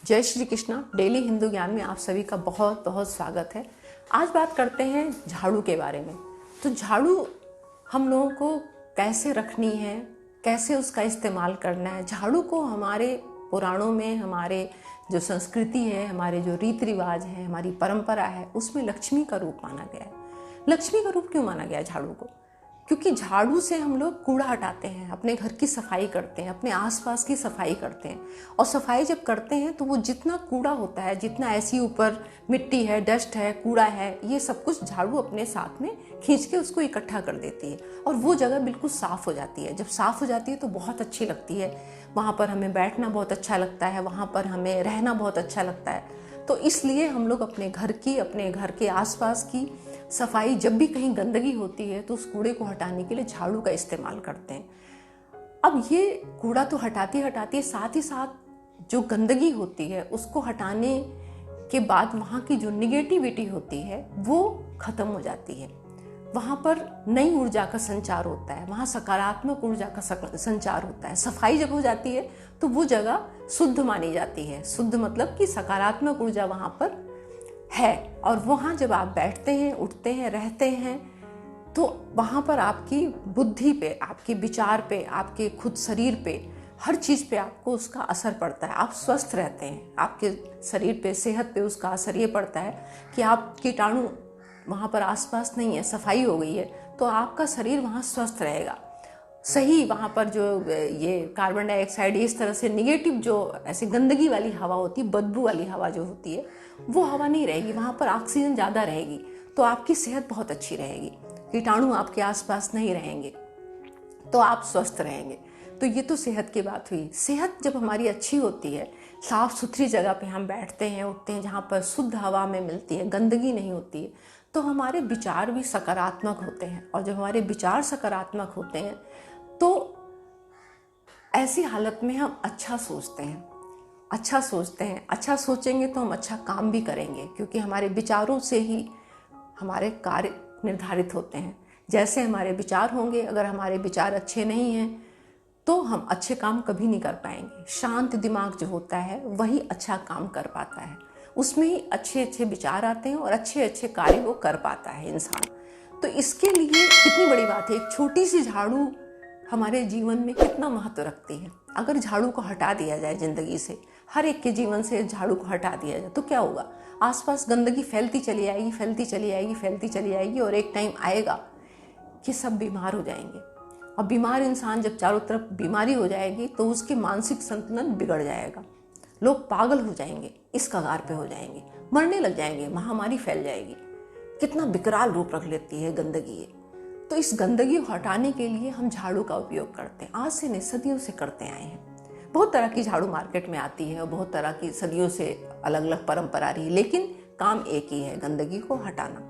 जय श्री कृष्णा। डेली हिंदू ज्ञान में आप सभी का बहुत बहुत स्वागत है। आज बात करते हैं झाड़ू के बारे में। तो झाड़ू हम लोगों को कैसे रखनी है, कैसे उसका इस्तेमाल करना है। झाड़ू को हमारे पुराणों में, हमारे जो संस्कृति है, हमारे जो रीति रिवाज है, हमारी परंपरा है, उसमें लक्ष्मी का रूप माना गया है। लक्ष्मी का रूप क्यों माना गया है झाड़ू को? क्योंकि झाड़ू से हम लोग कूड़ा हटाते हैं, अपने घर की सफाई करते हैं, अपने आसपास की सफाई करते हैं। और सफाई जब करते हैं तो वो जितना कूड़ा होता है, जितना ऐसी ऊपर मिट्टी है, डस्ट है, कूड़ा है, ये सब कुछ झाड़ू अपने साथ में खींच के उसको इकट्ठा कर देती है और वो जगह बिल्कुल साफ़ हो जाती है। जब साफ़ हो जाती है तो बहुत अच्छी लगती है, वहाँ पर हमें बैठना बहुत अच्छा लगता है, वहाँ पर हमें रहना बहुत अच्छा लगता है। तो इसलिए हम लोग अपने घर के आसपास की सफाई, जब भी कहीं गंदगी होती है तो उस कूड़े को हटाने के लिए झाड़ू का इस्तेमाल करते हैं। अब ये कूड़ा तो हटाती हटाती है, साथ ही साथ जो गंदगी होती है उसको हटाने के बाद वहाँ की जो निगेटिविटी होती है वो खत्म हो जाती है। वहाँ पर नई ऊर्जा का संचार होता है, वहाँ सकारात्मक ऊर्जा का संचार होता है। सफाई जब हो जाती है तो वो जगह शुद्ध मानी जाती है। शुद्ध मतलब कि सकारात्मक ऊर्जा वहाँ पर है। और वहाँ जब आप बैठते हैं, उठते हैं, रहते हैं तो वहाँ पर आपकी बुद्धि पे, आपके विचार पे, आपके खुद शरीर पे, हर चीज़ पे आपको उसका असर पड़ता है। आप स्वस्थ रहते हैं, आपके शरीर पे, सेहत पे उसका असर ये पड़ता है कि आप कीटाणु वहाँ पर आसपास नहीं है, सफाई हो गई है तो आपका शरीर वहाँ स्वस्थ रहेगा। सही वहाँ पर जो ये कार्बन डाइऑक्साइड, इस तरह से निगेटिव जो ऐसी गंदगी वाली हवा होती है, बदबू वाली हवा जो होती है, वो हवा नहीं रहेगी। वहाँ पर ऑक्सीजन ज़्यादा रहेगी तो आपकी सेहत बहुत अच्छी रहेगी। कीटाणु आपके आसपास नहीं रहेंगे तो आप स्वस्थ रहेंगे। तो ये तो सेहत की बात हुई। सेहत जब हमारी अच्छी होती है, साफ़ सुथरी जगह पे हम बैठते हैं, उठते हैं, जहाँ पर शुद्ध हवा हमें मिलती है, गंदगी नहीं होती है, तो हमारे विचार भी सकारात्मक होते हैं। और जब हमारे विचार सकारात्मक होते हैं तो ऐसी हालत में हम अच्छा सोचते हैं। अच्छा सोचेंगे तो हम अच्छा काम भी करेंगे, क्योंकि हमारे विचारों से ही हमारे कार्य निर्धारित होते हैं। जैसे हमारे विचार होंगे, अगर हमारे विचार अच्छे नहीं हैं तो हम अच्छे काम कभी नहीं कर पाएंगे। शांत दिमाग जो होता है वही अच्छा काम कर पाता है, उसमें ही अच्छे अच्छे विचार आते हैं और अच्छे अच्छे कार्य वो कर पाता है इंसान। तो इसके लिए कितनी बड़ी बात है, एक छोटी सी झाड़ू हमारे जीवन में कितना महत्व रखती है। अगर झाड़ू को हटा दिया जाए ज़िंदगी से, हर एक के जीवन से झाड़ू को हटा दिया जाए तो क्या होगा? आसपास गंदगी फैलती चली आएगी, फैलती चली आएगी, फैलती चली आएगी और एक टाइम आएगा कि सब बीमार हो जाएंगे। और बीमार इंसान जब चारों तरफ बीमारी हो जाएगी तो उसके मानसिक संतुलन बिगड़ जाएगा, लोग पागल हो जाएंगे, इस कगार पे हो जाएंगे, मरने लग जाएंगे, महामारी फैल जाएगी। कितना विकराल रूप रख लेती है गंदगी ये। तो इस गंदगी को हटाने के लिए हम झाड़ू का उपयोग करते हैं। आज से नहीं, सदियों से करते आए हैं। बहुत तरह की झाड़ू मार्केट में आती है और बहुत तरह की सदियों से अलग अलग परंपरा रही, लेकिन काम एक ही है, गंदगी को हटाना।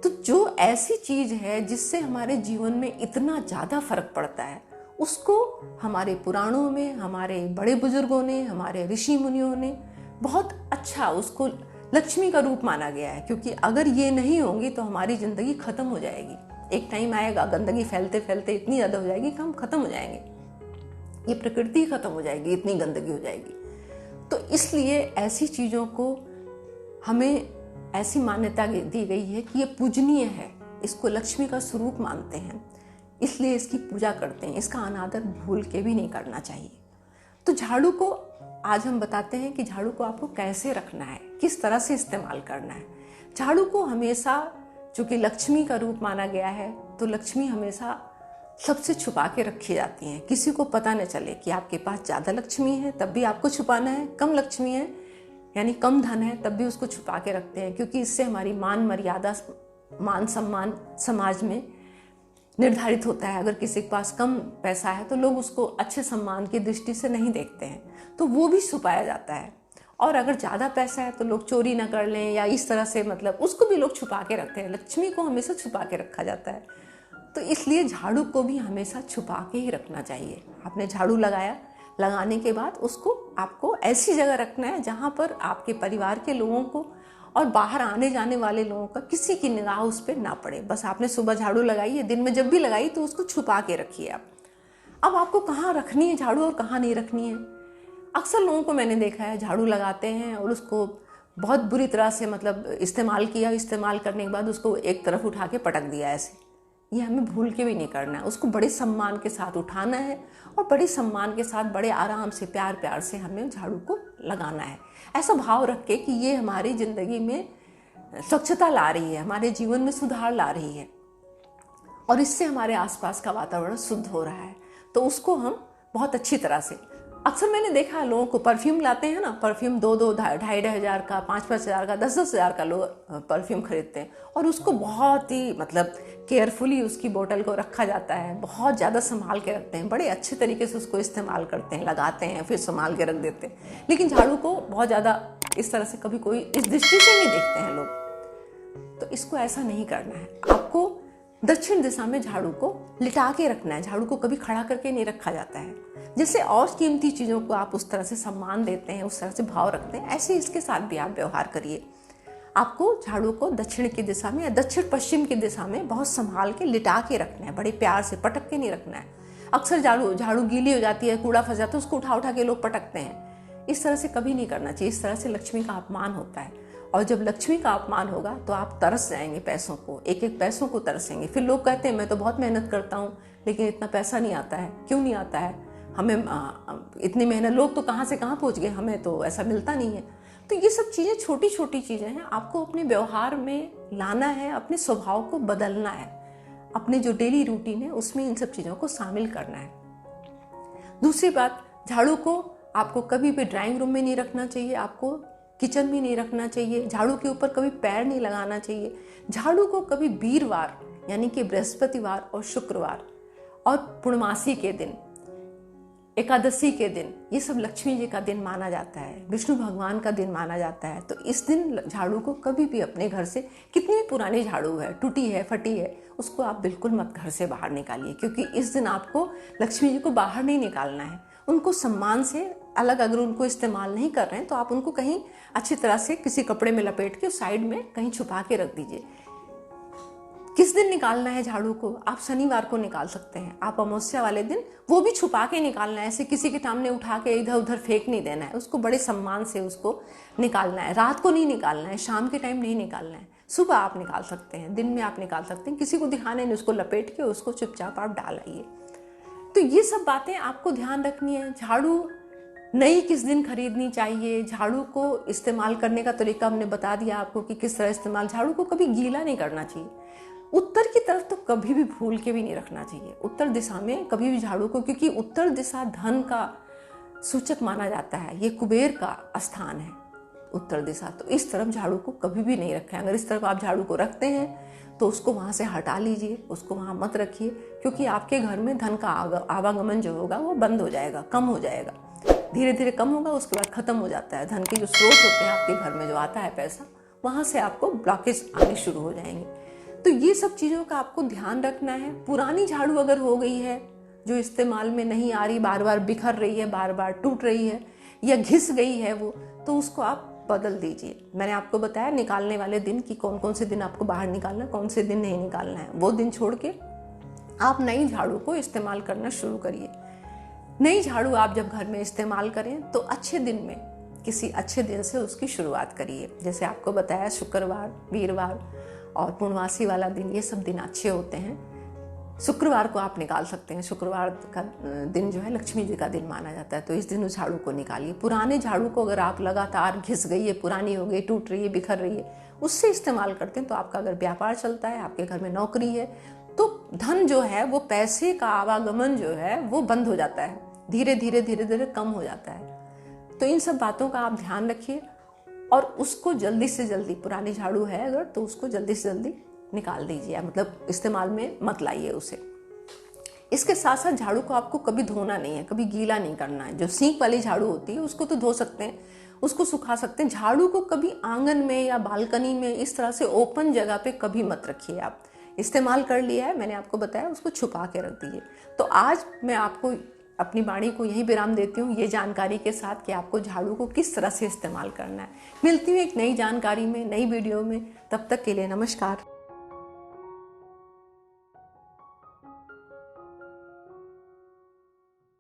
तो जो ऐसी चीज है जिससे हमारे जीवन में इतना ज़्यादा फर्क पड़ता है, उसको हमारे पुराणों में, हमारे बड़े बुजुर्गों ने, हमारे ऋषि मुनियों ने बहुत अच्छा उसको लक्ष्मी का रूप माना गया है। क्योंकि अगर ये नहीं होंगी तो हमारी ज़िंदगी ख़त्म हो जाएगी। एक टाइम आएगा गंदगी फैलते फैलते इतनी ज़्यादा हो जाएगी कि हम ख़त्म हो जाएंगे, ये प्रकृति ख़त्म हो जाएगी, इतनी गंदगी हो जाएगी। तो इसलिए ऐसी चीज़ों को हमें ऐसी मान्यता दी गई है कि ये पूजनीय है, इसको लक्ष्मी का स्वरूप मानते हैं, इसलिए इसकी पूजा करते हैं। इसका अनादर भूल के भी नहीं करना चाहिए। तो झाड़ू को आज हम बताते हैं कि झाड़ू को आपको कैसे रखना है, किस तरह से इस्तेमाल करना है। झाड़ू को हमेशा, चूँकि लक्ष्मी का रूप माना गया है, तो लक्ष्मी हमेशा सबसे छुपा के रखी जाती हैं। किसी को पता न चले कि आपके पास ज़्यादा लक्ष्मी है तब भी आपको छुपाना है, कम लक्ष्मी है यानी कम धन है तब भी उसको छुपा के रखते हैं। क्योंकि इससे हमारी मान मर्यादा, मान सम्मान समाज में निर्धारित होता है। अगर किसी के पास कम पैसा है तो लोग उसको अच्छे सम्मान की दृष्टि से नहीं देखते हैं, तो वो भी छुपाया जाता है। और अगर ज़्यादा पैसा है तो लोग चोरी ना कर लें या इस तरह से, मतलब उसको भी लोग छुपा के रखते हैं। लक्ष्मी को हमेशा छुपा के रखा जाता है, तो इसलिए झाड़ू को भी हमेशा छुपा के ही रखना चाहिए। आपने झाड़ू लगाया, लगाने के बाद उसको आपको ऐसी जगह रखना है जहाँ पर आपके परिवार के लोगों को और बाहर आने जाने वाले लोगों का किसी की निगाह उस पर ना पड़े। बस आपने सुबह झाड़ू लगाई है, दिन में जब भी लगाई तो उसको छुपा के रखिए आप। अब आपको कहाँ रखनी है झाड़ू और कहाँ नहीं रखनी है, अक्सर लोगों को मैंने देखा है झाड़ू लगाते हैं और उसको बहुत बुरी तरह से मतलब इस्तेमाल करने के बाद उसको एक तरफ उठा के पटक दिया ऐसे। ये हमें भूल के भी नहीं करना है, उसको बड़े सम्मान के साथ उठाना है और बड़े सम्मान के साथ बड़े आराम से प्यार प्यार से हमें झाड़ू को लगाना है, ऐसा भाव रख के कि ये हमारी ज़िंदगी में स्वच्छता ला रही है, हमारे जीवन में सुधार ला रही है और इससे हमारे आसपास का वातावरण शुद्ध हो रहा है। तो उसको हम बहुत अच्छी तरह से, अक्सर मैंने देखा है लोगों को परफ्यूम लाते हैं ना, परफ्यूम 2-2 ढाई हज़ार का, 5-5 हज़ार का, 10-10 हज़ार का लोग परफ्यूम खरीदते हैं और उसको बहुत ही मतलब केयरफुली उसकी बोतल को रखा जाता है, बहुत ज़्यादा संभाल के रखते हैं, बड़े अच्छे तरीके से उसको इस्तेमाल करते हैं, लगाते हैं, फिर संभाल के रख देते हैं। लेकिन झाड़ू को बहुत ज़्यादा इस तरह से कभी कोई इस दृष्टि से नहीं देखते हैं लोग। तो इसको ऐसा नहीं करना है, आपको दक्षिण दिशा में झाड़ू को लिटा के रखना है, झाड़ू को कभी खड़ा करके नहीं रखा जाता है। जैसे और कीमती चीज़ों को आप उस तरह से सम्मान देते हैं, उस तरह से भाव रखते हैं, ऐसे इसके साथ भी आप व्यवहार करिए। आपको झाड़ू को दक्षिण की दिशा में या दक्षिण पश्चिम की दिशा में बहुत संभाल के लिटा के रखना है, बड़े प्यार से, पटक के नहीं रखना है। अक्सर झाड़ू गीली हो जाती है, कूड़ा फंस जाता है, उसको उठा के लोग पटकते हैं। इस तरह से कभी नहीं करना चाहिए, इस तरह से लक्ष्मी का अपमान होता है और जब लक्ष्मी का अपमान होगा तो आप तरस जाएंगे पैसों को, एक एक पैसों को तरसेंगे। फिर लोग कहते हैं मैं तो बहुत मेहनत करता हूँ लेकिन इतना पैसा नहीं आता है। क्यों नहीं आता है? हमें इतनी मेहनत, लोग तो कहाँ से कहाँ पहुँच गए, हमें तो ऐसा मिलता नहीं है। तो ये सब चीज़ें छोटी छोटी चीज़ें हैं, आपको अपने व्यवहार में लाना है, अपने स्वभाव को बदलना है, अपने जो डेली रूटीन है उसमें इन सब चीज़ों को शामिल करना है। दूसरी बात, झाड़ू को आपको कभी भी ड्राइंग रूम में नहीं रखना चाहिए, आपको किचन में नहीं रखना चाहिए, झाड़ू के ऊपर कभी पैर नहीं लगाना चाहिए। झाड़ू को कभी वीरवार यानी कि बृहस्पतिवार और शुक्रवार और पूर्णमासी के दिन, एकादशी के दिन, ये सब लक्ष्मी जी का दिन माना जाता है, विष्णु भगवान का दिन माना जाता है। तो इस दिन झाड़ू को कभी भी अपने घर से, कितनी भी पुरानी झाड़ू है, टूटी है, फटी है, उसको आप बिल्कुल मत घर से बाहर निकालिए, क्योंकि इस दिन आपको लक्ष्मी जी को बाहर नहीं निकालना है। उनको सम्मान से अलग, अगर उनको इस्तेमाल नहीं कर रहे हैं तो आप उनको कहीं अच्छी तरह से किसी कपड़े में लपेट के साइड में कहीं छुपा के रख दीजिए। किस दिन निकालना है झाड़ू को? आप शनिवार को निकाल सकते हैं, आप अमावस्या वाले दिन, वो भी छुपा के निकालना है, ऐसे किसी के सामने उठा के इधर उधर फेंक नहीं देना है, उसको बड़े सम्मान से उसको निकालना है। रात को नहीं निकालना है, शाम के टाइम नहीं निकालना है, सुबह आप निकाल सकते हैं, दिन में आप निकाल सकते हैं, किसी को दिखाने नहीं, उसको लपेट के उसको चुपचाप आप डाल आइए। तो ये सब बातें आपको ध्यान रखनी है। झाड़ू नई किस दिन खरीदनी चाहिए, झाड़ू को इस्तेमाल करने का तरीका हमने बता दिया आपको कि किस तरह इस्तेमाल। झाड़ू को कभी गीला नहीं करना चाहिए, उत्तर की तरफ तो कभी भी भूल के भी नहीं रखना चाहिए, उत्तर दिशा में कभी भी झाड़ू को, क्योंकि उत्तर दिशा धन का सूचक माना जाता है, ये कुबेर का स्थान है उत्तर दिशा। तो इस तरफ झाड़ू को कभी भी नहीं रखें। अगर इस तरफ आप झाड़ू को रखते हैं तो उसको वहाँ से हटा लीजिए, उसको वहाँ मत रखिए, क्योंकि आपके घर में धन का आवागमन जो होगा वो बंद हो जाएगा, कम हो जाएगा, धीरे धीरे कम होगा, उसके बाद खत्म हो जाता है। धन के जो स्रोत होते हैं आपके घर में जो आता है पैसा, वहाँ से आपको ब्लॉकेज आने शुरू हो जाएंगे। तो ये सब चीज़ों का आपको ध्यान रखना है। पुरानी झाड़ू अगर हो गई है, जो इस्तेमाल में नहीं आ रही, बार बार बिखर रही है, बार बार टूट रही है या घिस गई है वो, तो उसको आप बदल दीजिए। मैंने आपको बताया निकालने वाले दिन कि कौन कौन से दिन आपको बाहर निकालना है, कौन से दिन नहीं निकालना है। वो दिन छोड़ के आप नई झाड़ू को इस्तेमाल करना शुरू करिए। नई झाड़ू आप जब घर में इस्तेमाल करें तो अच्छे दिन में, किसी अच्छे दिन से उसकी शुरुआत करिए। जैसे आपको बताया शुक्रवार, वीरवार और पूर्णमासी वाला दिन, ये सब दिन अच्छे होते हैं। शुक्रवार को आप निकाल सकते हैं, शुक्रवार का दिन जो है लक्ष्मी जी का दिन माना जाता है, तो इस दिन उस झाड़ू को निकालिए। पुराने झाड़ू को अगर आप लगातार घिस गई है, पुरानी हो गई, टूट रही है, बिखर रही है, उससे इस्तेमाल करते हैं तो आपका अगर व्यापार चलता है, आपके घर में नौकरी है, तो धन जो है वो, पैसे का आवागमन जो है वो बंद हो जाता है, धीरे धीरे धीरे धीरे कम हो जाता है। तो इन सब बातों का आप ध्यान रखिए और उसको जल्दी से जल्दी, पुरानी झाड़ू है अगर तो उसको जल्दी से जल्दी निकाल दीजिए, मतलब इस्तेमाल में मत लाइए उसे। इसके साथ साथ झाड़ू को आपको कभी धोना नहीं है, कभी गीला नहीं करना है। जो सींक वाली झाड़ू होती है उसको तो धो सकते हैं, उसको सुखा सकते हैं। झाड़ू को कभी आंगन में या बालकनी में इस तरह से ओपन जगह पे कभी मत रखिए। आप इस्तेमाल कर लिया है, मैंने आपको बताया, उसको छुपा के रख दीजिए। तो आज मैं आपको अपनी वाणी को यही विराम देती हूँ, ये जानकारी के साथ कि आपको झाड़ू को किस तरह से इस्तेमाल करना है। मिलती हूँ एक नई जानकारी में, नई वीडियो में, तब तक के लिए नमस्कार।